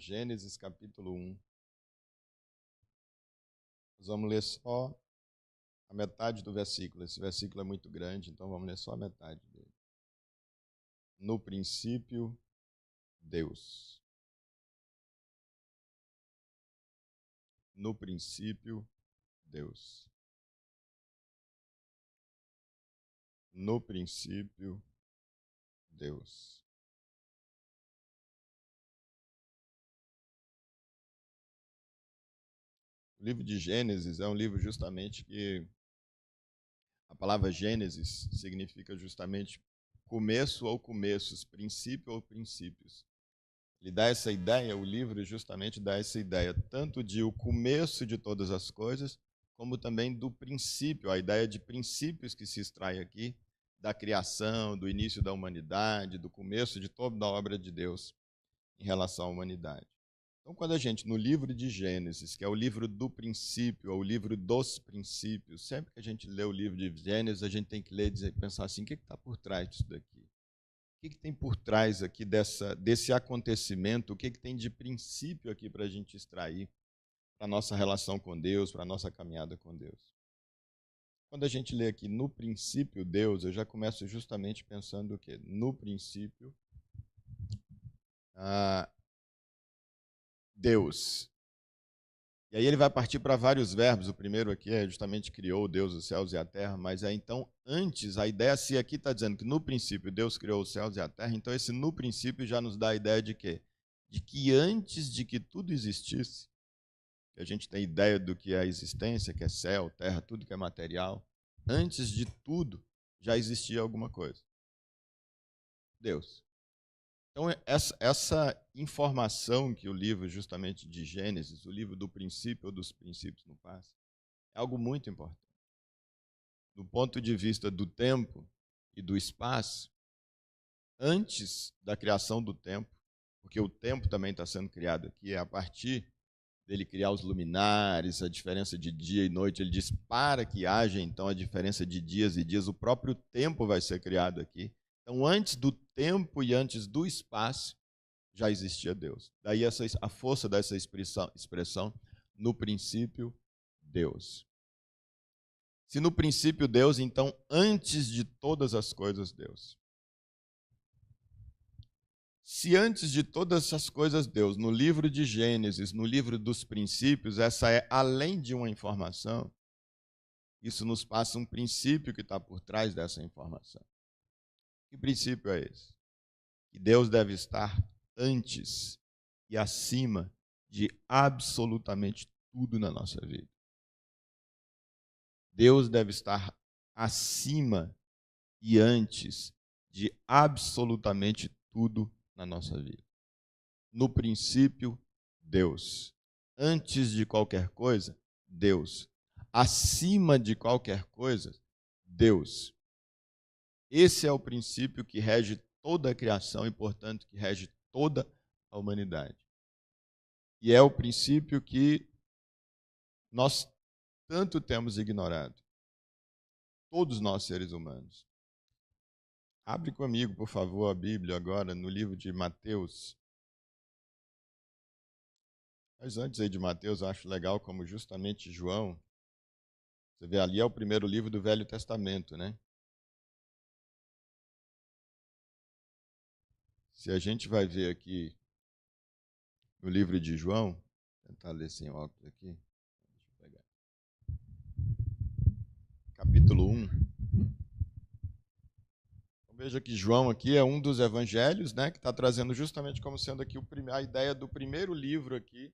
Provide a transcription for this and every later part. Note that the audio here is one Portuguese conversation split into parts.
Gênesis capítulo 1. Nós vamos ler só a metade do versículo. Esse versículo é muito grande, então vamos ler só a metade dele. No princípio, Deus. No princípio, Deus. No princípio, Deus. O livro de Gênesis é um livro justamente que a palavra Gênesis significa justamente começo ou começos, princípio ou princípios. Ele dá essa ideia, o livro justamente dá essa ideia, tanto de o começo de todas as coisas, como também do princípio, a ideia de princípios que se extrai aqui, da criação, do início da humanidade, do começo de toda a obra de Deus em relação à humanidade. Então, quando a gente, no livro de Gênesis, que é o livro do princípio, ou o livro dos princípios, sempre que a gente lê o livro de Gênesis, a gente tem que ler e pensar assim, o que está por trás disso daqui? O que tem por trás aqui desse acontecimento? O que tem de princípio aqui para a gente extrair para a nossa relação com Deus, para a nossa caminhada com Deus? Quando a gente lê aqui, no princípio, Deus, eu já começo justamente pensando o quê? No princípio, Deus. E aí ele vai partir para vários verbos. O primeiro aqui é justamente criou Deus os céus e a terra, mas é então antes, a ideia, se aqui está dizendo que no princípio Deus criou os céus e a terra, então esse no princípio já nos dá a ideia de quê? De que antes de que tudo existisse, que a gente tem ideia do que é a existência, que é céu, terra, tudo que é material, antes de tudo já existia alguma coisa. Deus. Então, essa informação que o livro justamente de Gênesis, o livro do princípio ou dos princípios no passe, é algo muito importante. Do ponto de vista do tempo e do espaço, antes da criação do tempo, porque o tempo também está sendo criado aqui, é a partir dele criar os luminares, a diferença de dia e noite, ele diz para que haja então a diferença de dias e dias, o próprio tempo vai ser criado aqui. Então, antes do tempo e antes do espaço, já existia Deus. Daí a força dessa expressão, no princípio, Deus. Se no princípio Deus, então antes de todas as coisas Deus. Se antes de todas as coisas Deus, no livro de Gênesis, no livro dos princípios, essa é além de uma informação, isso nos passa um princípio que está por trás dessa informação. Que princípio é esse? Que Deus deve estar antes e acima de absolutamente tudo na nossa vida. Deus deve estar acima e antes de absolutamente tudo na nossa vida. No princípio, Deus. Antes de qualquer coisa, Deus. Acima de qualquer coisa, Deus. Esse é o princípio que rege toda a criação e, portanto, que rege toda a humanidade. E é o princípio que nós tanto temos ignorado. Todos nós, seres humanos. Abre comigo, por favor, a Bíblia agora no livro de Mateus. Mas antes aí de Mateus, eu acho legal como justamente João, você vê ali é o primeiro livro do Velho Testamento, né? Se a gente vai ver aqui no livro de João, vou tentar ler sem óculos aqui. Deixa eu pegar. Capítulo 1. Então, veja que João aqui é um dos evangelhos, né, que está trazendo justamente como sendo aqui a ideia do primeiro livro aqui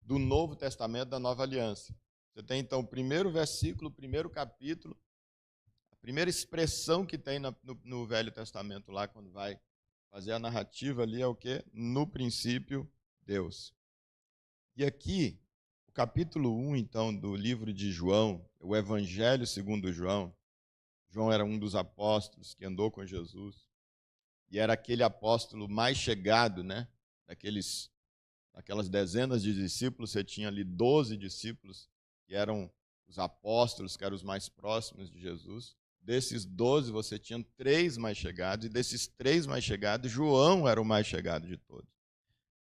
do Novo Testamento, da Nova Aliança. Você tem então o primeiro versículo, o primeiro capítulo, a primeira expressão que tem no Velho Testamento lá, quando vai fazer a narrativa ali, é o quê? No princípio, Deus. E aqui, o capítulo 1, então, do livro de João, o Evangelho segundo João, João era um dos apóstolos que andou com Jesus, e era aquele apóstolo mais chegado, né? Daquelas dezenas de discípulos, você tinha ali 12 discípulos, que eram os apóstolos, que eram os mais próximos de Jesus. Desses 12, você tinha 3 mais chegados, e desses 3 mais chegados, João era o mais chegado de todos.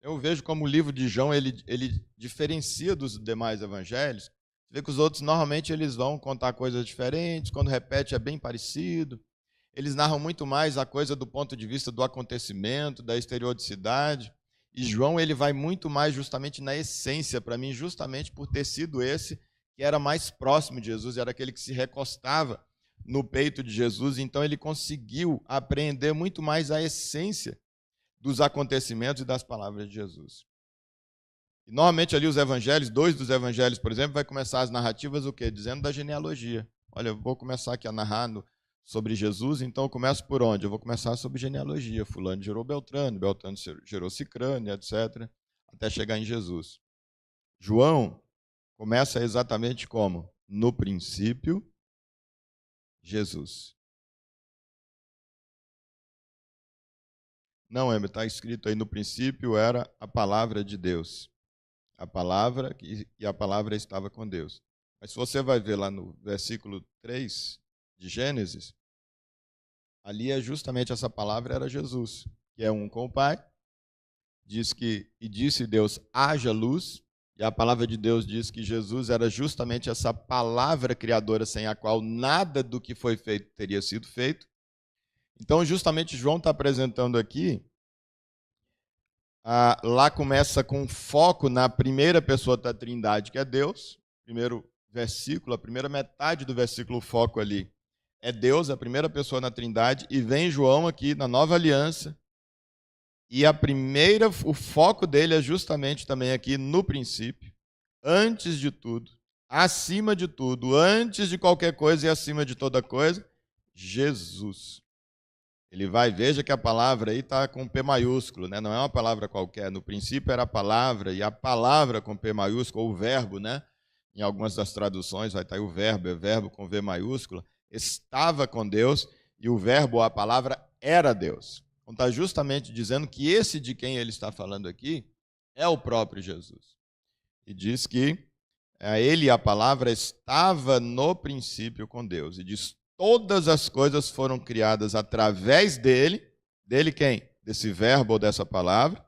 eu vejo como o livro de João ele diferencia dos demais evangelhos. Você vê que os outros, normalmente, eles vão contar coisas diferentes, quando repete é bem parecido. Eles narram muito mais a coisa do ponto de vista do acontecimento, da exterioricidade. E João ele vai muito mais justamente na essência, para mim, justamente por ter sido esse que era mais próximo de Jesus, era aquele que se recostava no peito de Jesus. Então ele conseguiu apreender muito mais a essência dos acontecimentos e das palavras de Jesus. E normalmente ali os evangelhos, 2 dos evangelhos, por exemplo, vai começar as narrativas o quê? Dizendo da genealogia. Olha, eu vou começar aqui a narrar sobre Jesus, então eu começo por onde? Eu vou começar sobre genealogia. Fulano gerou Beltrano, Beltrano gerou Cicrano, etc., até chegar em Jesus. João começa exatamente como? No princípio, Jesus. Não, está escrito aí, no princípio era a palavra de Deus. A palavra, e a palavra estava com Deus. Mas se você vai ver lá no versículo 3 de Gênesis, ali é justamente essa palavra, era Jesus, que é um com o Pai. Diz que, e disse Deus, haja luz, e a palavra de Deus diz que Jesus era justamente essa palavra criadora sem a qual nada do que foi feito teria sido feito. Então, justamente, João está apresentando aqui, lá começa com foco na primeira pessoa da Trindade, que é Deus. Primeiro versículo, a primeira metade do versículo, o foco ali é Deus, a primeira pessoa na Trindade, e vem João aqui na Nova Aliança, e o foco dele é justamente também aqui no princípio, antes de tudo, acima de tudo, antes de qualquer coisa e acima de toda coisa, Jesus. Ele vai, veja que a palavra aí está com P maiúsculo, né? Não é uma palavra qualquer. No princípio era a palavra, e a palavra com P maiúsculo, ou o verbo, né? Em algumas das traduções vai estar aí o verbo, é verbo com V maiúsculo, estava com Deus, e o verbo, a palavra, era Deus. Então está justamente dizendo que esse de quem ele está falando aqui é o próprio Jesus. E diz que ele, a palavra, estava no princípio com Deus. E diz, todas as coisas foram criadas através dele. Dele quem? Desse verbo ou dessa palavra.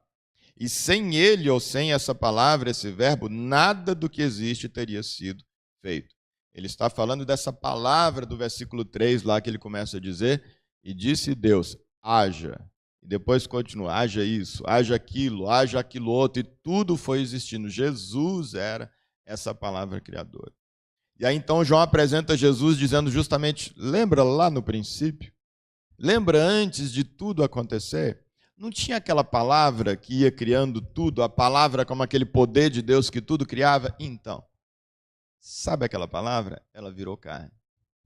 E sem ele ou sem essa palavra, esse verbo, nada do que existe teria sido feito. Ele está falando dessa palavra do versículo 3 lá que ele começa a dizer, e disse Deus, haja. E depois continua, haja isso, haja aquilo outro, e tudo foi existindo. Jesus era essa palavra criadora. E aí então João apresenta Jesus dizendo justamente, lembra lá no princípio? Lembra antes de tudo acontecer? Não tinha aquela palavra que ia criando tudo, a palavra como aquele poder de Deus que tudo criava? Então, sabe aquela palavra? Ela virou carne.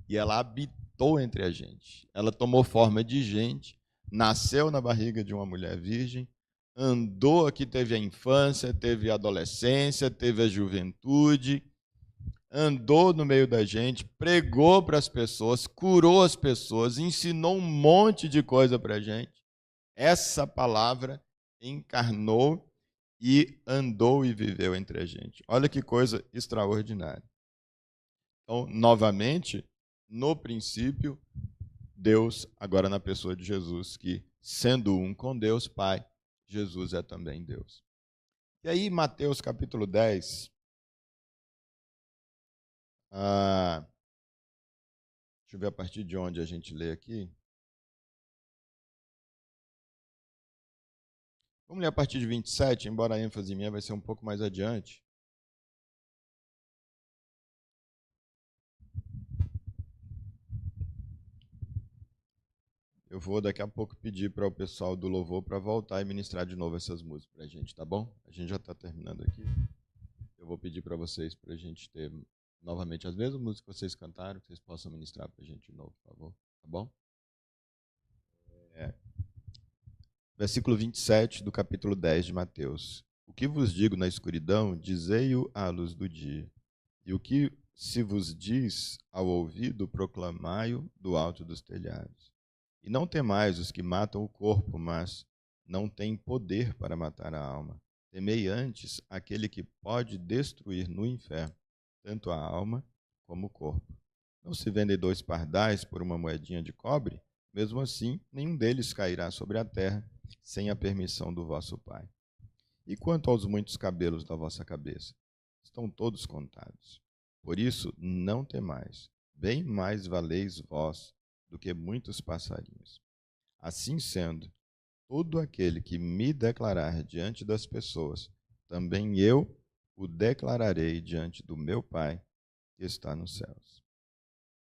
E ela habitou entre a gente. Ela tomou forma de gente, nasceu na barriga de uma mulher virgem, andou aqui, teve a infância, teve a adolescência, teve a juventude, andou no meio da gente, pregou para as pessoas, curou as pessoas, ensinou um monte de coisa para a gente. Essa palavra encarnou e andou e viveu entre a gente. Olha que coisa extraordinária. Então, novamente, no princípio, Deus, agora na pessoa de Jesus, que sendo um com Deus, Pai, Jesus é também Deus. E aí, Mateus capítulo 10, deixa eu ver a partir de onde a gente lê aqui. Vamos ler a partir de 27, embora a ênfase minha vai ser um pouco mais adiante. Eu vou daqui a pouco pedir para o pessoal do louvor para voltar e ministrar de novo essas músicas para a gente, tá bom? A gente já está terminando aqui. Eu vou pedir para vocês, para a gente ter novamente as mesmas músicas que vocês cantaram, que vocês possam ministrar para a gente de novo, por favor. Tá bom? Versículo 27 do capítulo 10 de Mateus. O que vos digo na escuridão, dizei-o à luz do dia. E o que se vos diz ao ouvido, proclamai-o do alto dos telhados. E não temais os que matam o corpo, mas não têm poder para matar a alma. Temei antes aquele que pode destruir no inferno tanto a alma como o corpo. Não se vendem 2 pardais por uma moedinha de cobre? Mesmo assim, nenhum deles cairá sobre a terra sem a permissão do vosso Pai. E quanto aos muitos cabelos da vossa cabeça? Estão todos contados. Por isso, não temais, bem mais valeis vós do que muitos passarinhos. Assim sendo, todo aquele que me declarar diante das pessoas, também eu o declararei diante do meu Pai que está nos céus.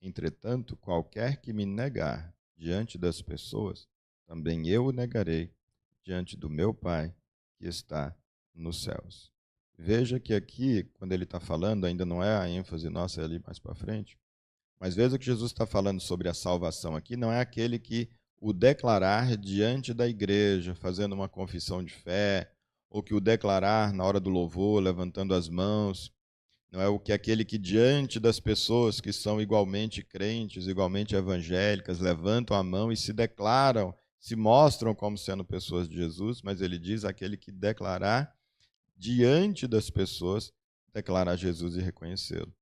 Entretanto, qualquer que me negar diante das pessoas, também eu o negarei diante do meu Pai que está nos céus. Veja que aqui, quando ele está falando, ainda não é a ênfase nossa, é ali mais para frente, mas veja que Jesus está falando sobre a salvação aqui, não é aquele que o declarar diante da igreja, fazendo uma confissão de fé, ou que o declarar na hora do louvor, levantando as mãos, não é o que aquele que diante das pessoas que são igualmente crentes, igualmente evangélicas, levantam a mão e se declaram, se mostram como sendo pessoas de Jesus, mas ele diz aquele que declarar diante das pessoas, declarar Jesus e reconhecê-lo.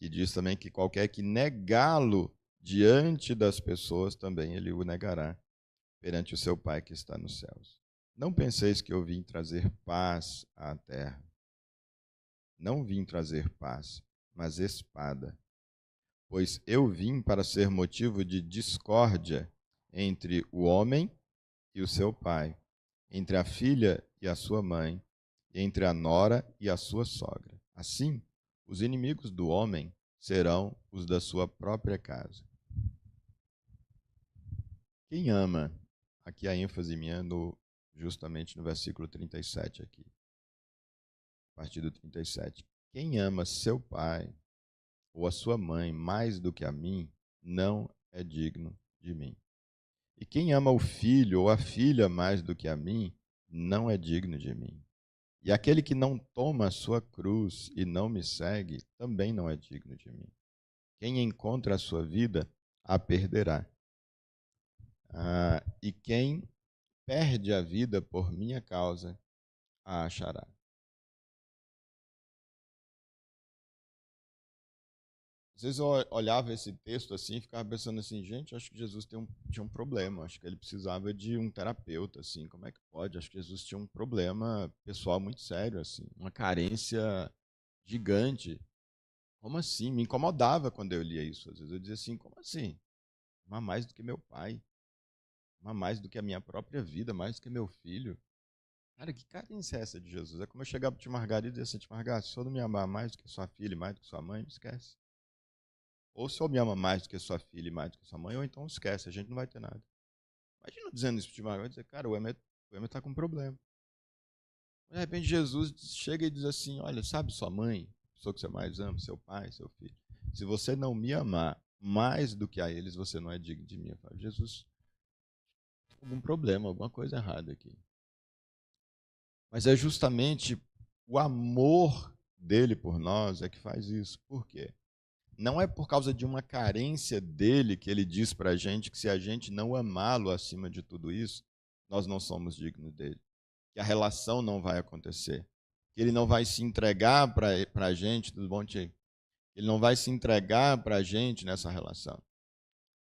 E diz também que qualquer que negá-lo diante das pessoas, também ele o negará perante o seu Pai que está nos céus. Não penseis que eu vim trazer paz à terra. Não vim trazer paz, mas espada. Pois eu vim para ser motivo de discórdia entre o homem e o seu pai, entre a filha e a sua mãe, e entre a nora e a sua sogra. Assim, os inimigos do homem serão os da sua própria casa. Quem ama, aqui a ênfase minha justamente no versículo 37 aqui, a partir do 37. Quem ama seu pai ou a sua mãe mais do que a mim, não é digno de mim. E quem ama o filho ou a filha mais do que a mim, não é digno de mim. E aquele que não toma a sua cruz e não me segue, também não é digno de mim. Quem encontra a sua vida, a perderá. E quem perde a vida por minha causa, a achará. Às vezes eu olhava esse texto assim e ficava pensando assim, gente, acho que Jesus tinha um problema, acho que ele precisava de um terapeuta, assim, como é que pode? Acho que Jesus tinha um problema pessoal muito sério, assim, uma carência gigante. Como assim? Me incomodava quando eu lia isso. Às vezes eu dizia assim, como assim? Amar mais do que meu pai, amar mais do que a minha própria vida, mais do que meu filho. Cara, que carência é essa de Jesus? É como eu chegar para o tio Margarida e dizer assim, tio Margarida, se o senhor não me amar mais do que sua filha, mais do que sua mãe, não esquece. Ou se eu me ama mais do que sua filha e mais do que sua mãe, ou então esquece, a gente não vai ter nada. Imagina dizendo isso para o Timar, vai dizer, cara, o Emer está com um problema. De repente Jesus chega e diz assim, olha, sabe sua mãe, a pessoa que você mais ama, seu pai, seu filho, se você não me amar mais do que a eles, você não é digno de mim. Eu falo, Jesus, algum problema, alguma coisa errada aqui. Mas é justamente o amor dele por nós é que faz isso. Por quê? Não é por causa de uma carência dele que ele diz para a gente que se a gente não amá-lo acima de tudo isso, nós não somos dignos dele. Que a relação não vai acontecer. Que ele não vai se entregar para a gente, tudo bom, Tio? Ele não vai se entregar para a gente nessa relação.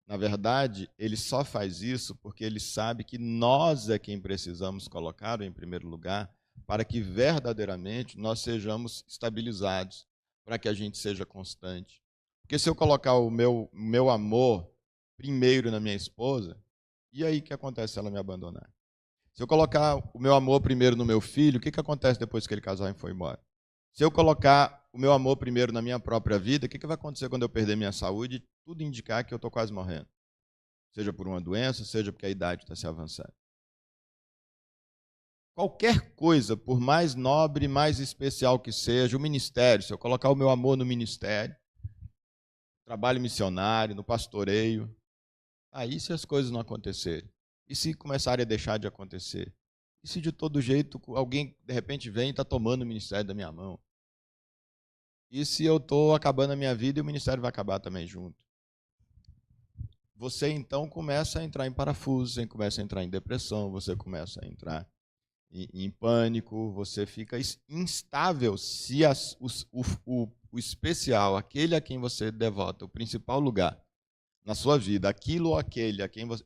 Na verdade, ele só faz isso porque ele sabe que nós é quem precisamos colocar em primeiro lugar para que verdadeiramente nós sejamos estabilizados, para que a gente seja constante. Porque se eu colocar o meu amor primeiro na minha esposa, e aí o que acontece se ela me abandonar? Se eu colocar o meu amor primeiro no meu filho, o que acontece depois que ele casar e for embora? Se eu colocar o meu amor primeiro na minha própria vida, o que vai acontecer quando eu perder minha saúde e tudo indicar que eu estou quase morrendo? Seja por uma doença, seja porque a idade está se avançando. Qualquer coisa, por mais nobre, mais especial que seja, o ministério, se eu colocar o meu amor no ministério, trabalho missionário, no pastoreio, aí se as coisas não acontecerem, e se começarem a deixar de acontecer, e se de todo jeito alguém de repente vem e está tomando o ministério da minha mão, e se eu estou acabando a minha vida e o ministério vai acabar também junto, você então começa a entrar em parafuso, você começa a entrar em depressão, você começa a entrar em pânico, você fica instável se o especial, aquele a quem você devota o principal lugar na sua vida, aquilo ou aquele a quem você,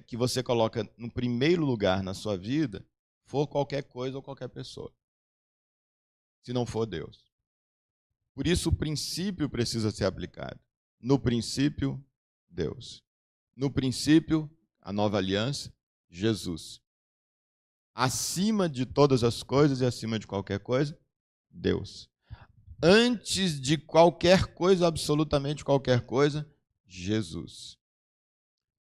que você coloca no primeiro lugar na sua vida, for qualquer coisa ou qualquer pessoa, se não for Deus. Por isso o princípio precisa ser aplicado. No princípio, Deus. No princípio, a nova aliança, Jesus. Acima de todas as coisas e acima de qualquer coisa, Deus. Antes de qualquer coisa, absolutamente qualquer coisa, Jesus.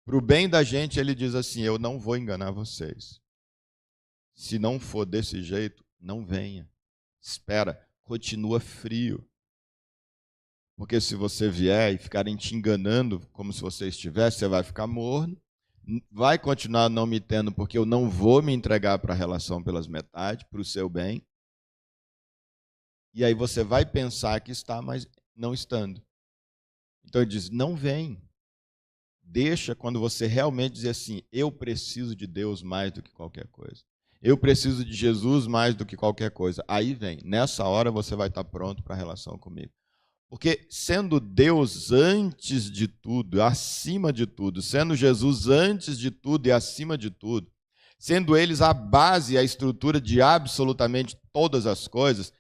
Para o bem da gente, ele diz assim: eu não vou enganar vocês. Se não for desse jeito, não venha. Espera, continua frio. Porque se você vier e ficarem te enganando como se você estivesse, você vai ficar morno. Vai continuar não me tendo, porque eu não vou me entregar para a relação pelas metades, para o seu bem. E aí você vai pensar que está, mas não estando. Então ele diz, não vem. Deixa quando você realmente dizer assim, eu preciso de Deus mais do que qualquer coisa. Eu preciso de Jesus mais do que qualquer coisa. Aí vem. Nessa hora você vai estar pronto para a relação comigo. Porque sendo Deus antes de tudo, acima de tudo, sendo Jesus antes de tudo e acima de tudo, sendo eles a base e a estrutura de absolutamente todas as coisas,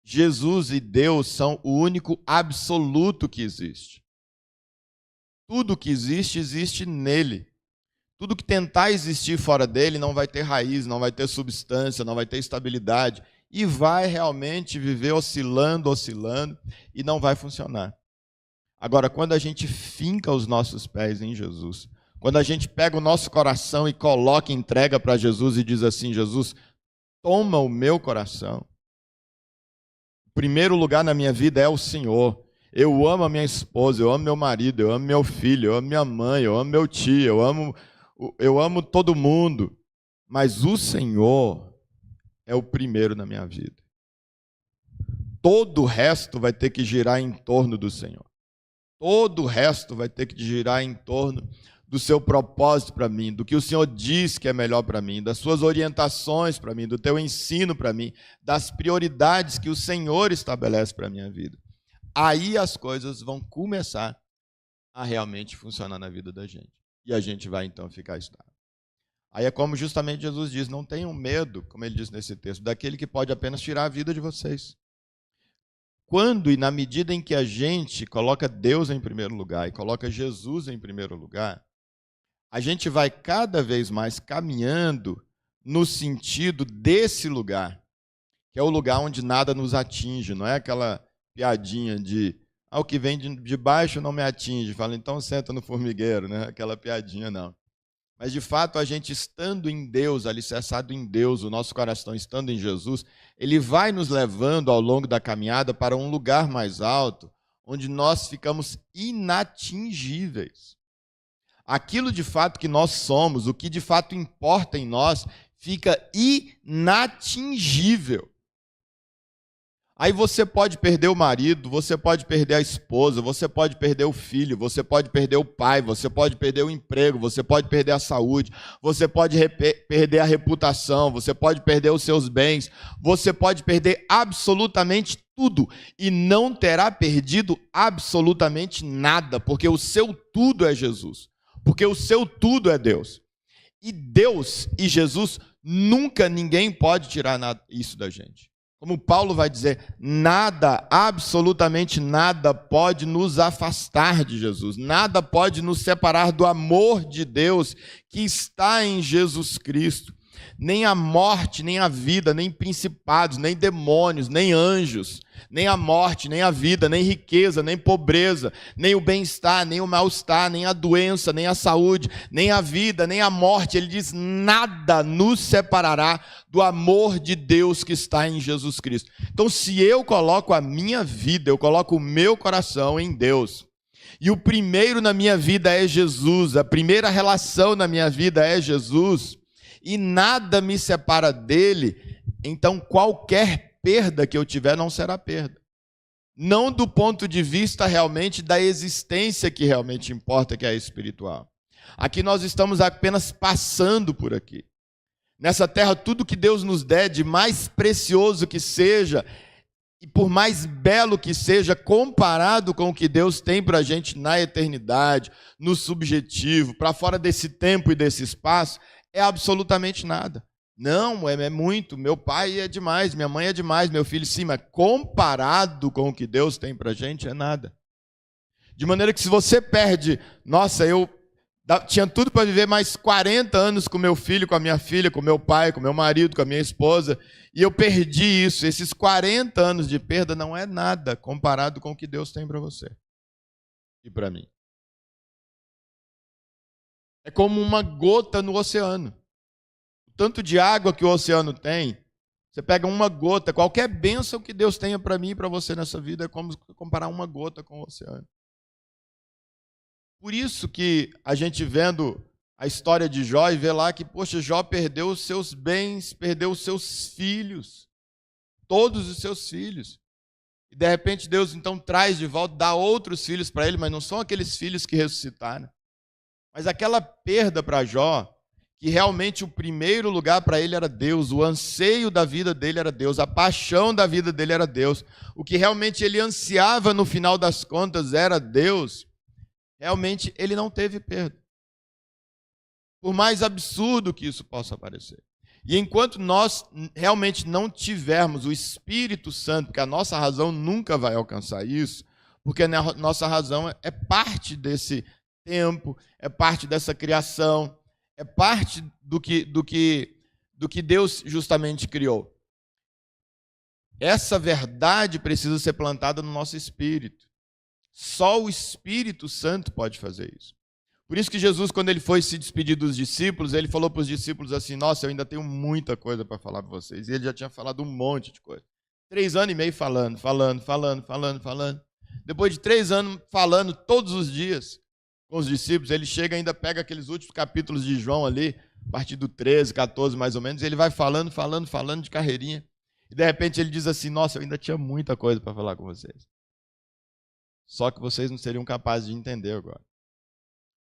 Jesus e Deus são o único absoluto que existe. Tudo que existe, existe nele. Tudo que tentar existir fora dele não vai ter raiz, não vai ter substância, não vai ter estabilidade. E vai realmente viver oscilando, e não vai funcionar. Agora, quando a gente finca os nossos pés em Jesus, quando a gente pega o nosso coração e coloca, entrega para Jesus e diz assim, Jesus, toma o meu coração. O primeiro lugar na minha vida é o Senhor. Eu amo a minha esposa, eu amo meu marido, eu amo meu filho, eu amo minha mãe, eu amo meu tio, eu amo todo mundo. Mas o Senhor é o primeiro na minha vida. Todo o resto vai ter que girar em torno do Senhor. Todo o resto vai ter que girar em torno do seu propósito para mim, do que o Senhor diz que é melhor para mim, das suas orientações para mim, do teu ensino para mim, das prioridades que o Senhor estabelece para a minha vida. Aí as coisas vão começar a realmente funcionar na vida da gente. E a gente vai então ficar estável. Aí é como justamente Jesus diz, não tenham medo, como ele diz nesse texto, daquele que pode apenas tirar a vida de vocês. Quando e na medida em que a gente coloca Deus em primeiro lugar e coloca Jesus em primeiro lugar, a gente vai cada vez mais caminhando no sentido desse lugar, que é o lugar onde nada nos atinge, não é aquela piadinha de o que vem de baixo não me atinge, fala, então senta no formigueiro, né? Aquela piadinha não. Mas, de fato, a gente estando em Deus, alicerçado em Deus, o nosso coração estando em Jesus, ele vai nos levando ao longo da caminhada para um lugar mais alto, onde nós ficamos inatingíveis. Aquilo de fato que nós somos, o que de fato importa em nós, fica inatingível. Aí você pode perder o marido, você pode perder a esposa, você pode perder o filho, você pode perder o pai, você pode perder o emprego, você pode perder a saúde, você pode perder a reputação, você pode perder os seus bens, você pode perder absolutamente tudo e não terá perdido absolutamente nada, porque o seu tudo é Jesus, porque o seu tudo é Deus. E Deus e Jesus, nunca ninguém pode tirar isso da gente. Como Paulo vai dizer, nada, absolutamente nada pode nos afastar de Jesus. Nada pode nos separar do amor de Deus que está em Jesus Cristo. Nem a morte, nem a vida, nem principados, nem demônios, nem anjos, nem a morte, nem a vida, nem riqueza, nem pobreza, nem o bem-estar, nem o mal-estar, nem a doença, nem a saúde, nem a vida, nem a morte. Ele diz, nada nos separará do amor de Deus que está em Jesus Cristo. Então, se eu coloco a minha vida, eu coloco o meu coração em Deus, e o primeiro na minha vida é Jesus, a primeira relação na minha vida é Jesus, e nada me separa dele, então qualquer perda que eu tiver não será perda. Não do ponto de vista realmente da existência que realmente importa, que é a espiritual. Aqui nós estamos apenas passando por aqui. Nessa terra, tudo que Deus nos der, de mais precioso que seja, e por mais belo que seja, comparado com o que Deus tem para a gente na eternidade, no subjetivo, para fora desse tempo e desse espaço, é absolutamente nada. Não, é muito. Meu pai é demais, minha mãe é demais, meu filho sim, mas comparado com o que Deus tem para a gente, é nada. De maneira que se você perde, nossa, eu tinha tudo para viver mais 40 anos com meu filho, com a minha filha, com meu pai, com meu marido, com a minha esposa, e eu perdi isso. Esses 40 anos de perda não é nada comparado com o que Deus tem para você e para mim. É como uma gota no oceano. O tanto de água que o oceano tem, você pega uma gota, qualquer bênção que Deus tenha para mim e para você nessa vida é como comparar uma gota com o oceano. Por isso que a gente vendo a história de Jó e vê lá que, poxa, Jó perdeu os seus bens, perdeu os seus filhos, todos os seus filhos. E de repente Deus então traz de volta, dá outros filhos para ele, mas não são aqueles filhos que ressuscitaram. Mas aquela perda para Jó, que realmente o primeiro lugar para ele era Deus, o anseio da vida dele era Deus, a paixão da vida dele era Deus, o que realmente ele ansiava no final das contas era Deus. Realmente ele não teve perda. Por mais absurdo que isso possa parecer. E enquanto nós realmente não tivermos o Espírito Santo, porque a nossa razão nunca vai alcançar isso, porque a nossa razão é parte desse tempo, é parte dessa criação, é parte do que Deus justamente criou. Essa verdade precisa ser plantada no nosso espírito. Só o Espírito Santo pode fazer isso. Por isso que Jesus, quando ele foi se despedir dos discípulos, ele falou para os discípulos assim, nossa, eu ainda tenho muita coisa para falar para vocês. E ele já tinha falado um monte de coisa. 3 anos e meio falando. Depois de 3 anos falando todos os dias com os discípulos, ele chega e ainda pega aqueles últimos capítulos de João ali, a partir do 13, 14 mais ou menos, e ele vai falando de carreirinha. E de repente ele diz assim, nossa, eu ainda tinha muita coisa para falar com vocês. Só que vocês não seriam capazes de entender agora.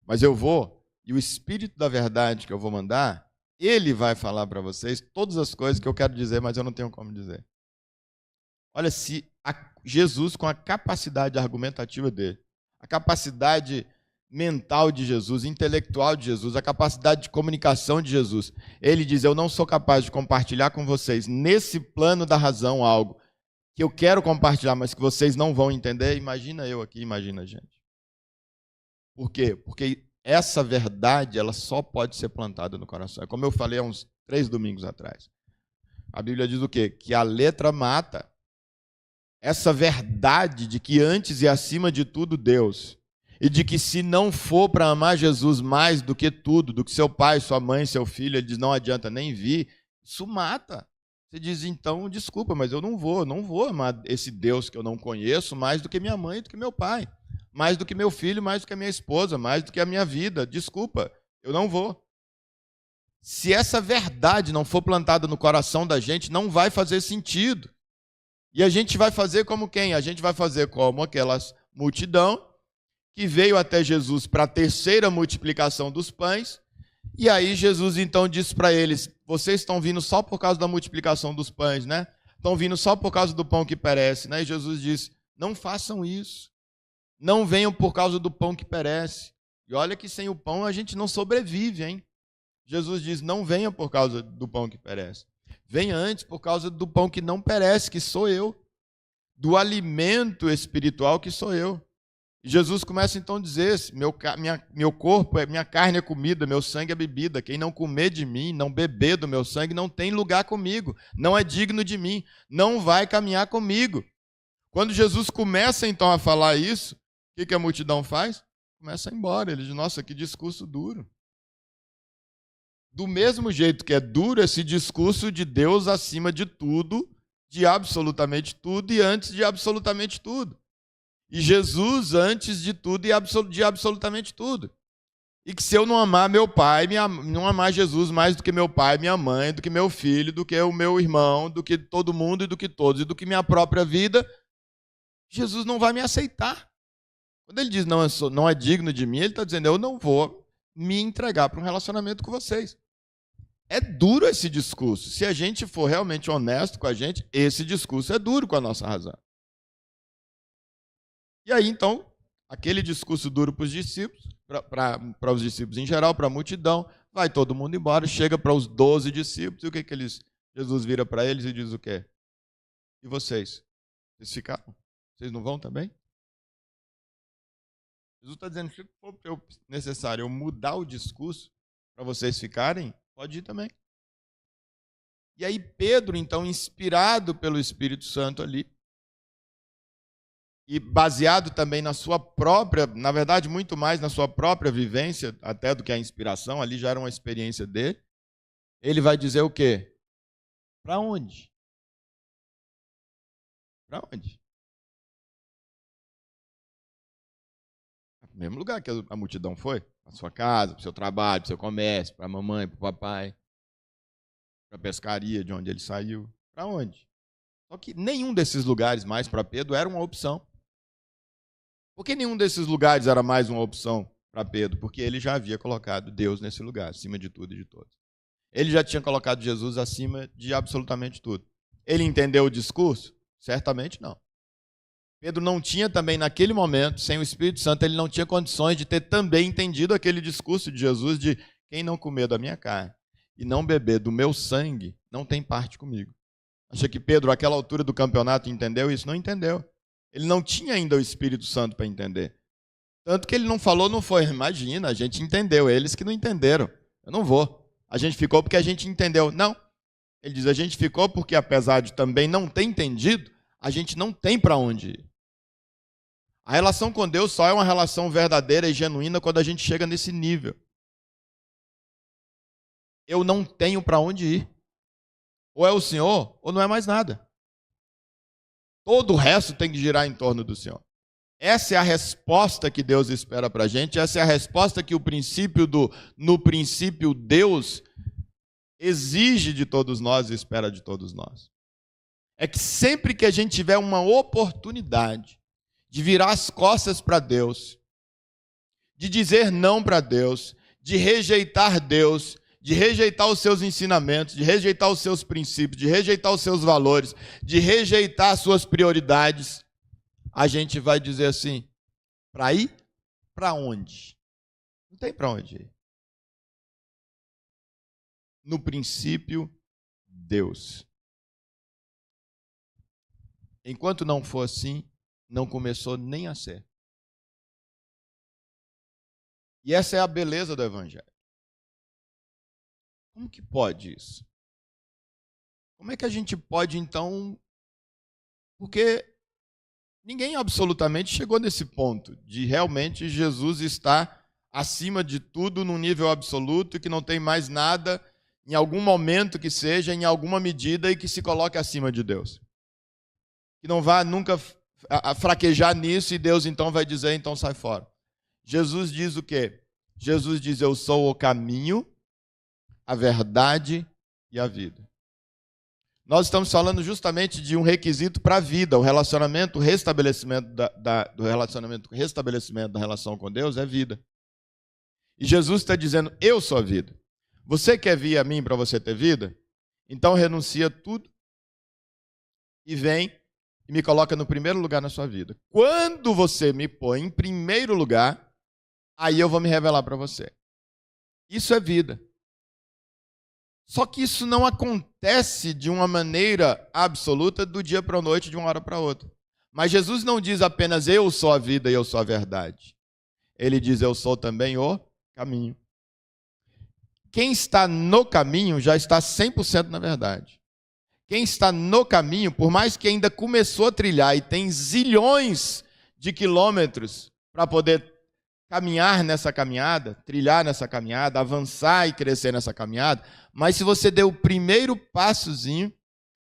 Mas eu vou, e o Espírito da verdade que eu vou mandar, ele vai falar para vocês todas as coisas que eu quero dizer, mas eu não tenho como dizer. Olha, se Jesus, com a capacidade argumentativa dele, a capacidade mental de Jesus, intelectual de Jesus, a capacidade de comunicação de Jesus, ele diz, eu não sou capaz de compartilhar com vocês, nesse plano da razão, algo que eu quero compartilhar, mas que vocês não vão entender, imagina eu aqui, imagina a gente. Por quê? Porque essa verdade, ela só pode ser plantada no coração. É como eu falei há uns 3 domingos atrás. A Bíblia diz o quê? Que a letra mata. Essa verdade de que antes e acima de tudo Deus, e de que se não for para amar Jesus mais do que tudo, do que seu pai, sua mãe, seu filho, ele diz, não adianta nem vir, isso mata. Você diz, então, desculpa, mas eu não vou amar esse Deus que eu não conheço mais do que minha mãe, do que meu pai, mais do que meu filho, mais do que a minha esposa, mais do que a minha vida. Desculpa, eu não vou. Se essa verdade não for plantada no coração da gente, não vai fazer sentido. E a gente vai fazer como quem? A gente vai fazer como aquela multidão que veio até Jesus para a terceira multiplicação dos pães. E aí Jesus então disse para eles, vocês estão vindo só por causa da multiplicação dos pães, né? Estão vindo só por causa do pão que perece, né? E Jesus disse, não façam isso. Não venham por causa do pão que perece. E olha que sem o pão a gente não sobrevive, hein? Jesus diz, não venham por causa do pão que perece. Venha antes por causa do pão que não perece, que sou eu. Do alimento espiritual que sou eu. E Jesus começa então a dizer, meu corpo, minha carne é comida, meu sangue é bebida. Quem não comer de mim, não beber do meu sangue, não tem lugar comigo. Não é digno de mim. Não vai caminhar comigo. Quando Jesus começa então a falar isso, o que a multidão faz? Começa a ir embora. Ele diz, nossa, que discurso duro. Do mesmo jeito que é duro esse discurso de Deus acima de tudo, de absolutamente tudo e antes de absolutamente tudo. E Jesus antes de tudo e de absolutamente tudo. E que se eu não amar meu pai, não amar Jesus mais do que meu pai, minha mãe, do que meu filho, do que o meu irmão, do que todo mundo e do que todos, e do que minha própria vida, Jesus não vai me aceitar. Quando ele diz não é digno de mim, ele está dizendo eu não vou me entregar para um relacionamento com vocês. É duro esse discurso. Se a gente for realmente honesto com a gente, esse discurso é duro com a nossa razão. E aí, então, aquele discurso duro para os discípulos, para os discípulos em geral, para a multidão, vai todo mundo embora, chega para os 12 discípulos, e o que que Jesus vira para eles e diz o quê? E vocês? Vocês ficaram? Vocês não vão também? Jesus está dizendo, se for necessário eu mudar o discurso para vocês ficarem, pode ir também. E aí Pedro, então, inspirado pelo Espírito Santo ali, e baseado também na sua própria, na verdade, muito mais na sua própria vivência, até do que a inspiração, ali já era uma experiência dele, ele vai dizer o quê? Para onde? Para onde? No mesmo lugar que a multidão foi, para sua casa, para o seu trabalho, para o seu comércio, para a mamãe, para o papai, para a pescaria de onde ele saiu. Para onde? Só que nenhum desses lugares mais para Pedro era uma opção. Por que nenhum desses lugares era mais uma opção para Pedro? Porque ele já havia colocado Deus nesse lugar, acima de tudo e de todos. Ele já tinha colocado Jesus acima de absolutamente tudo. Ele entendeu o discurso? Certamente não. Pedro não tinha também, naquele momento, sem o Espírito Santo, ele não tinha condições de ter também entendido aquele discurso de Jesus de quem não comer da minha carne e não beber do meu sangue, não tem parte comigo. Acha que Pedro, àquela altura do campeonato, entendeu isso? Não entendeu. Ele não tinha ainda o Espírito Santo para entender. Tanto que ele não falou, não foi, imagina, a gente entendeu, eles que não entenderam. Eu não vou. A gente ficou porque a gente entendeu. Não. Ele diz, a gente ficou porque, apesar de também não ter entendido, a gente não tem para onde ir. A relação com Deus só é uma relação verdadeira e genuína quando a gente chega nesse nível. Eu não tenho para onde ir. Ou é o Senhor, ou não é mais nada. Todo o resto tem que girar em torno do Senhor. Essa é a resposta que Deus espera para a gente, essa é a resposta que no princípio Deus exige de todos nós e espera de todos nós. É que sempre que a gente tiver uma oportunidade de virar as costas para Deus, de dizer não para Deus, de rejeitar Deus, de rejeitar os seus ensinamentos, de rejeitar os seus princípios, de rejeitar os seus valores, de rejeitar as suas prioridades, a gente vai dizer assim, para ir? Para onde? Não tem para onde ir. No princípio, Deus. Enquanto não for assim, não começou nem a ser. E essa é a beleza do Evangelho. Como que pode isso? Como é que a gente pode, então... Porque ninguém absolutamente chegou nesse ponto de realmente Jesus estar acima de tudo num nível absoluto e que não tem mais nada, em algum momento que seja, em alguma medida, e que se coloque acima de Deus. Que não vá nunca fraquejar nisso e Deus então vai dizer, então sai fora. Jesus diz o quê? Jesus diz, eu sou o caminho, a verdade e a vida. Nós estamos falando justamente de um requisito para a vida, o relacionamento, o restabelecimento da relação com Deus é vida. E Jesus está dizendo, eu sou a vida. Você quer vir a mim para você ter vida? Então renuncia tudo e vem e me coloca no primeiro lugar na sua vida. Quando você me põe em primeiro lugar, aí eu vou me revelar para você. Isso é vida. Só que isso não acontece de uma maneira absoluta do dia para a noite, de uma hora para outra. Mas Jesus não diz apenas eu sou a vida e eu sou a verdade. Ele diz eu sou também o caminho. Quem está no caminho já está 100% na verdade. Quem está no caminho, por mais que ainda começou a trilhar e tem zilhões de quilômetros para poder caminhar nessa caminhada, trilhar nessa caminhada, avançar e crescer nessa caminhada, mas se você deu o primeiro passozinho,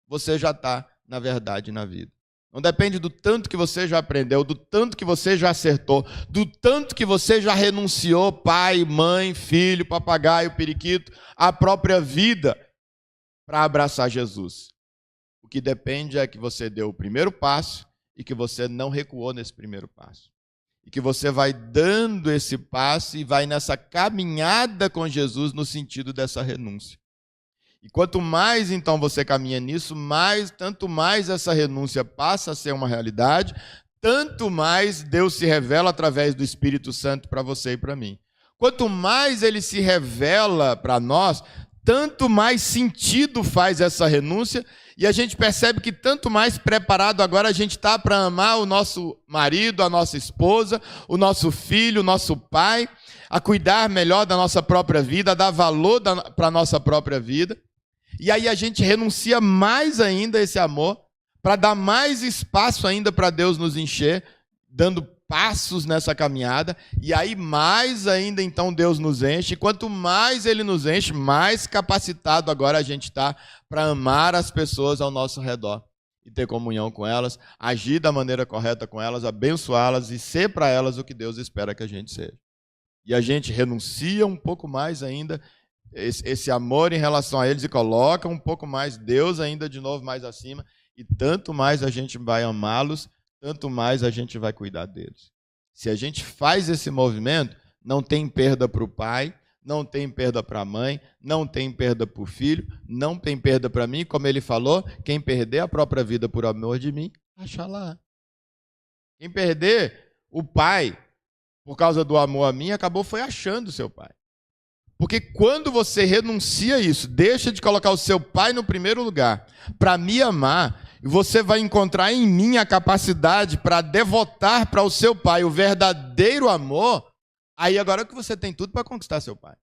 você já está na verdade na vida. Não depende do tanto que você já aprendeu, do tanto que você já acertou, do tanto que você já renunciou, pai, mãe, filho, papagaio, periquito, a própria vida para abraçar Jesus. O que depende é que você deu o primeiro passo e que você não recuou nesse primeiro passo. E que você vai dando esse passo e vai nessa caminhada com Jesus no sentido dessa renúncia. E quanto mais, então, você caminha nisso, tanto mais essa renúncia passa a ser uma realidade, tanto mais Deus se revela através do Espírito Santo para você e para mim. Quanto mais ele se revela para nós, tanto mais sentido faz essa renúncia, e a gente percebe que tanto mais preparado agora a gente está para amar o nosso marido, a nossa esposa, o nosso filho, o nosso pai, a cuidar melhor da nossa própria vida, a dar valor para a nossa própria vida. E aí a gente renuncia mais ainda a esse amor, para dar mais espaço ainda para Deus nos encher, dando passos nessa caminhada, e aí mais ainda então Deus nos enche, e quanto mais Ele nos enche, mais capacitado agora a gente está para amar as pessoas ao nosso redor, e ter comunhão com elas, agir da maneira correta com elas, abençoá-las e ser para elas o que Deus espera que a gente seja. E a gente renuncia um pouco mais ainda esse amor em relação a eles e coloca um pouco mais Deus ainda de novo mais acima, e tanto mais a gente vai amá-los, tanto mais a gente vai cuidar deles. Se a gente faz esse movimento, não tem perda para o pai, não tem perda para a mãe, não tem perda para o filho, não tem perda para mim, como ele falou, quem perder a própria vida por amor de mim, acha lá. Quem perder o pai por causa do amor a mim, acabou foi achando o seu pai. Porque quando você renuncia a isso, deixa de colocar o seu pai no primeiro lugar, para me amar, você vai encontrar em mim a capacidade para devotar para o seu pai o verdadeiro amor, aí agora que você tem tudo para conquistar seu pai.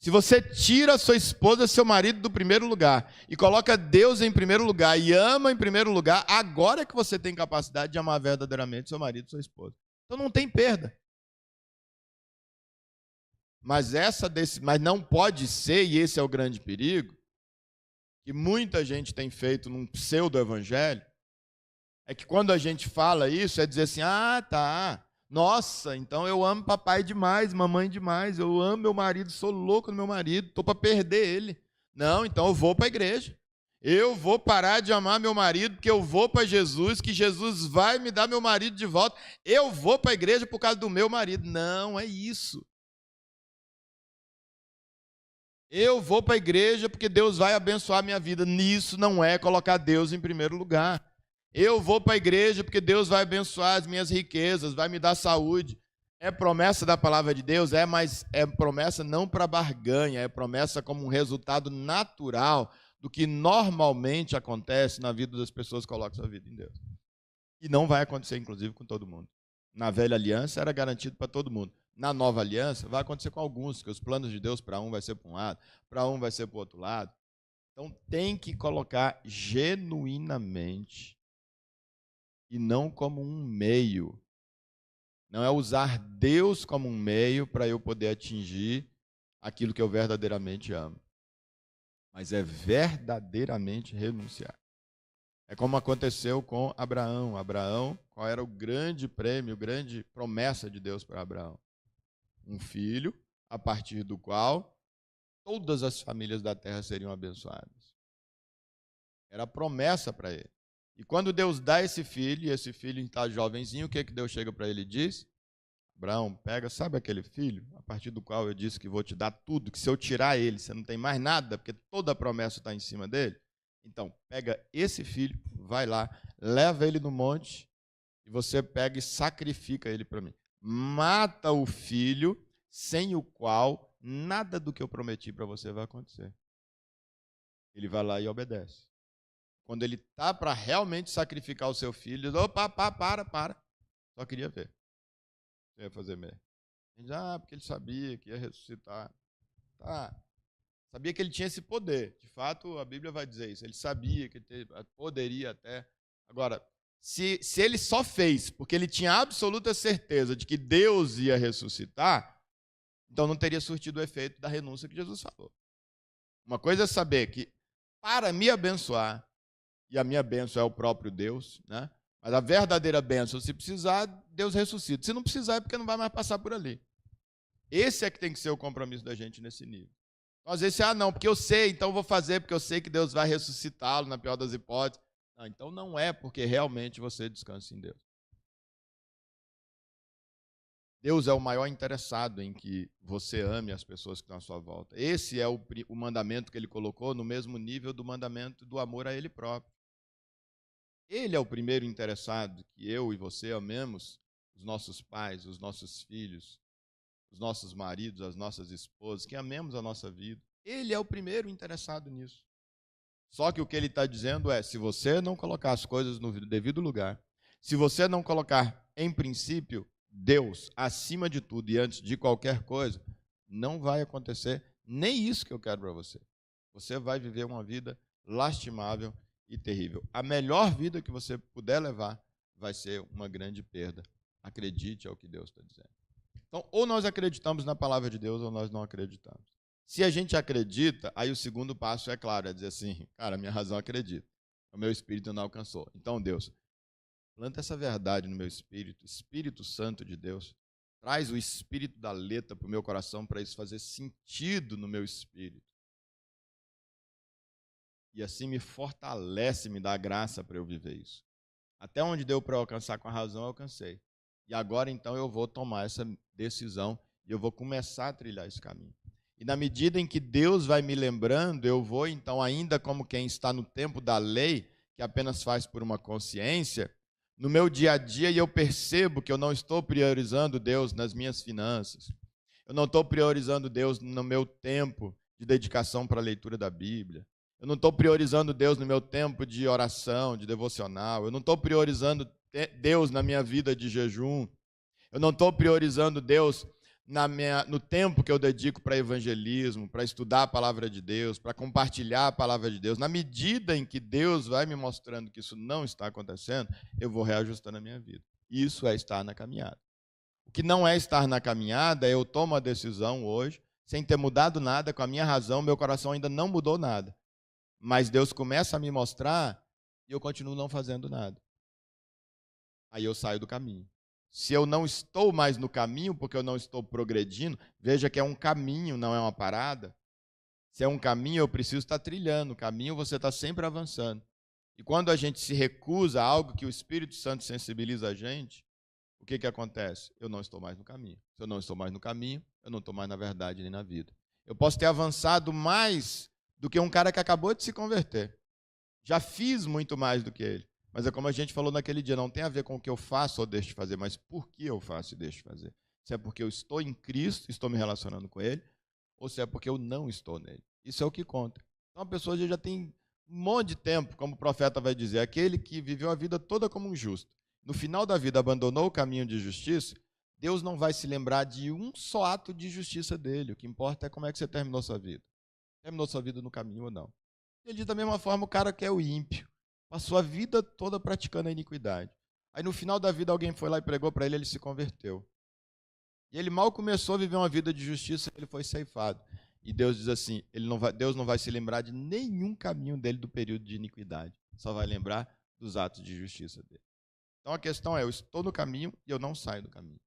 Se você tira a sua esposa, seu marido do primeiro lugar, e coloca Deus em primeiro lugar, e ama em primeiro lugar, agora é que você tem capacidade de amar verdadeiramente seu marido e sua esposa. Então não tem perda. Mas não pode ser, e esse é o grande perigo, que muita gente tem feito num pseudo-evangelho, é que quando a gente fala isso, é dizer assim, tá, nossa, então eu amo papai demais, mamãe demais, eu amo meu marido, sou louco no meu marido, estou para perder ele. Não, então eu vou para a igreja. Eu vou parar de amar meu marido, porque eu vou para Jesus, que Jesus vai me dar meu marido de volta. Eu vou para a igreja por causa do meu marido. Não, é isso. Eu vou para a igreja porque Deus vai abençoar a minha vida. Nisso não é colocar Deus em primeiro lugar. Eu vou para a igreja porque Deus vai abençoar as minhas riquezas, vai me dar saúde. É promessa da palavra de Deus? É, mas é promessa não para barganha, é promessa como um resultado natural do que normalmente acontece na vida das pessoas que colocam sua vida em Deus. E não vai acontecer, inclusive, com todo mundo. Na velha aliança era garantido para todo mundo. Na nova aliança vai acontecer com alguns, que os planos de Deus para um vai ser para um lado, para um vai ser para o outro lado. Então tem que colocar genuinamente e não como um meio. Não é usar Deus como um meio para eu poder atingir aquilo que eu verdadeiramente amo. Mas é verdadeiramente renunciar. É como aconteceu com Abraão. Abraão, qual era o grande prêmio, a grande promessa de Deus para Abraão? Um filho, a partir do qual todas as famílias da terra seriam abençoadas. Era a promessa para ele. E quando Deus dá esse filho, e esse filho está jovenzinho, o que Deus chega para ele e diz? Abraão, pega, sabe aquele filho, a partir do qual eu disse que vou te dar tudo, que se eu tirar ele, você não tem mais nada, porque toda a promessa está em cima dele? Então, pega esse filho, vai lá, leva ele no monte, e você pega e sacrifica ele para mim. Mata o filho, sem o qual nada do que eu prometi para você vai acontecer. Ele vai lá e obedece. Quando ele está para realmente sacrificar o seu filho, ele diz, opa, para. Só queria ver. Você ia fazer mesmo. Ele diz, porque ele sabia que ia ressuscitar. Tá. Sabia que ele tinha esse poder. De fato, a Bíblia vai dizer isso. Ele sabia que ele poderia até. Agora, se ele só fez porque ele tinha absoluta certeza de que Deus ia ressuscitar, então não teria surtido o efeito da renúncia que Jesus falou. Uma coisa é saber que, para me abençoar, e a minha bênção é o próprio Deus, né? Mas a verdadeira bênção, se precisar, Deus ressuscita. Se não precisar, é porque não vai mais passar por ali. Esse é que tem que ser o compromisso da gente nesse nível. Então, às vezes, não, porque eu sei, então eu vou fazer, porque eu sei que Deus vai ressuscitá-lo, na pior das hipóteses. Não, então não é porque realmente você descansa em Deus. Deus é o maior interessado em que você ame as pessoas que estão à sua volta. Esse é o mandamento que ele colocou no mesmo nível do mandamento do amor a ele próprio. Ele é o primeiro interessado que eu e você amemos os nossos pais, os nossos filhos, os nossos maridos, as nossas esposas, que amemos a nossa vida. Ele é o primeiro interessado nisso. Só que o que ele está dizendo é, se você não colocar as coisas no devido lugar, se você não colocar, em princípio, Deus acima de tudo e antes de qualquer coisa, não vai acontecer nem isso que eu quero para você. Você vai viver uma vida lastimável e terrível. A melhor vida que você puder levar vai ser uma grande perda. Acredite, é o que Deus está dizendo. Então, ou nós acreditamos na palavra de Deus ou nós não acreditamos. Se a gente acredita, aí o segundo passo é claro, é dizer assim, cara, minha razão acredita, o meu espírito não alcançou. Então, Deus, planta essa verdade no meu espírito, Espírito Santo de Deus, traz o espírito da letra para o meu coração para isso fazer sentido no meu espírito. E assim me fortalece, me dá graça para eu viver isso. Até onde deu para eu alcançar com a razão, eu alcancei. E agora, então, eu vou tomar essa decisão e eu vou começar a trilhar esse caminho. E na medida em que Deus vai me lembrando, eu vou, então, ainda como quem está no tempo da lei, que apenas faz por uma consciência, no meu dia a dia, e eu percebo que eu não estou priorizando Deus nas minhas finanças. Eu não estou priorizando Deus no meu tempo de dedicação para a leitura da Bíblia. Eu não estou priorizando Deus no meu tempo de oração, de devocional. Eu não estou priorizando Deus na minha vida de jejum. Eu não estou priorizando Deus no tempo que eu dedico para evangelismo, para estudar a palavra de Deus, para compartilhar a palavra de Deus. Na medida em que Deus vai me mostrando que isso não está acontecendo, eu vou reajustando a minha vida. Isso é estar na caminhada. O que não é estar na caminhada é eu tomo a decisão hoje, sem ter mudado nada, com a minha razão, meu coração ainda não mudou nada. Mas Deus começa a me mostrar e eu continuo não fazendo nada. Aí eu saio do caminho. Se eu não estou mais no caminho, porque eu não estou progredindo, veja que é um caminho, não é uma parada. Se é um caminho, eu preciso estar trilhando. O caminho você está sempre avançando. E quando a gente se recusa a algo que o Espírito Santo sensibiliza a gente, o que acontece? Eu não estou mais no caminho. Se eu não estou mais no caminho, eu não estou mais na verdade nem na vida. Eu posso ter avançado mais do que um cara que acabou de se converter. Já fiz muito mais do que ele. Mas é como a gente falou naquele dia, não tem a ver com o que eu faço ou deixo de fazer, mas por que eu faço e deixo de fazer. Se é porque eu estou em Cristo, estou me relacionando com Ele, ou se é porque eu não estou nele. Isso é o que conta. Então a pessoa já tem um monte de tempo, como o profeta vai dizer, aquele que viveu a vida toda como um justo. No final da vida abandonou o caminho de justiça, Deus não vai se lembrar de um só ato de justiça dele. O que importa é como é que você terminou sua vida. Terminou sua vida no caminho ou não. Ele diz da mesma forma o cara que é o ímpio. Passou a vida toda praticando a iniquidade. Aí no final da vida alguém foi lá e pregou para ele, ele se converteu. E ele mal começou a viver uma vida de justiça, ele foi ceifado. E Deus diz assim, Deus não vai se lembrar de nenhum caminho dele do período de iniquidade. Só vai lembrar dos atos de justiça dele. Então a questão é, eu estou no caminho e eu não saio do caminho.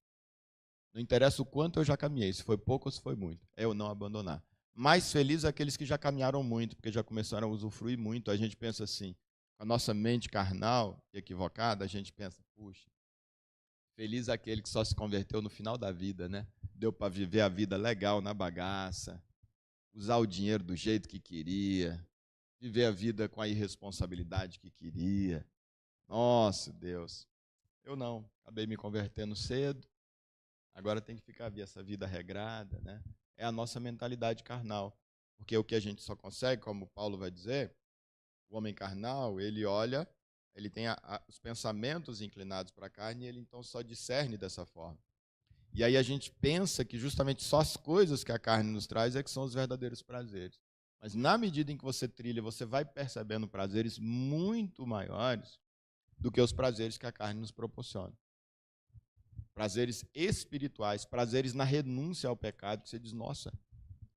Não interessa o quanto eu já caminhei, se foi pouco ou se foi muito, é eu não abandonar. Mais feliz aqueles que já caminharam muito, porque já começaram a usufruir muito. A gente pensa assim, com a nossa mente carnal e equivocada, a gente pensa, puxa, feliz aquele que só se converteu no final da vida, né? Deu para viver a vida legal na bagaça, usar o dinheiro do jeito que queria, viver a vida com a irresponsabilidade que queria. Nossa, Deus, eu não, acabei me convertendo cedo, agora tem que ficar essa vida regrada, né? É a nossa mentalidade carnal, porque o que a gente só consegue, como Paulo vai dizer, o homem carnal, ele olha, ele tem os pensamentos inclinados para a carne e ele então só discerne dessa forma. E aí a gente pensa que justamente só as coisas que a carne nos traz é que são os verdadeiros prazeres. Mas na medida em que você trilha, você vai percebendo prazeres muito maiores do que os prazeres que a carne nos proporciona. Prazeres espirituais, prazeres na renúncia ao pecado, que você diz, nossa,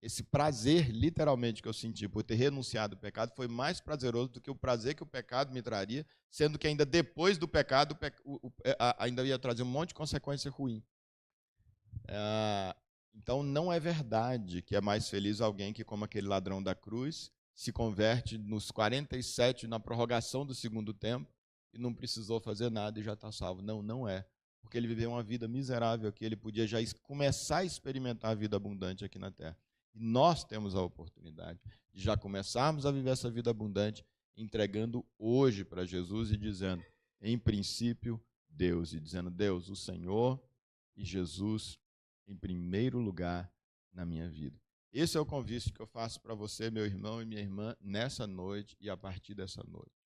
esse prazer, literalmente, que eu senti por ter renunciado ao pecado foi mais prazeroso do que o prazer que o pecado me traria, sendo que ainda depois do pecado, ainda ia trazer um monte de consequência ruim. Então, não é verdade que é mais feliz alguém que, como aquele ladrão da cruz, se converte nos 47, na prorrogação do segundo tempo, e não precisou fazer nada e já está salvo. Não, não é. Porque ele viveu uma vida miserável aqui, ele podia já começar a experimentar a vida abundante aqui na Terra. E nós temos a oportunidade de já começarmos a viver essa vida abundante entregando hoje para Jesus e dizendo, em princípio, Deus. E dizendo, Deus, o Senhor e Jesus em primeiro lugar na minha vida. Esse é o convite que eu faço para você, meu irmão e minha irmã, nessa noite e a partir dessa noite.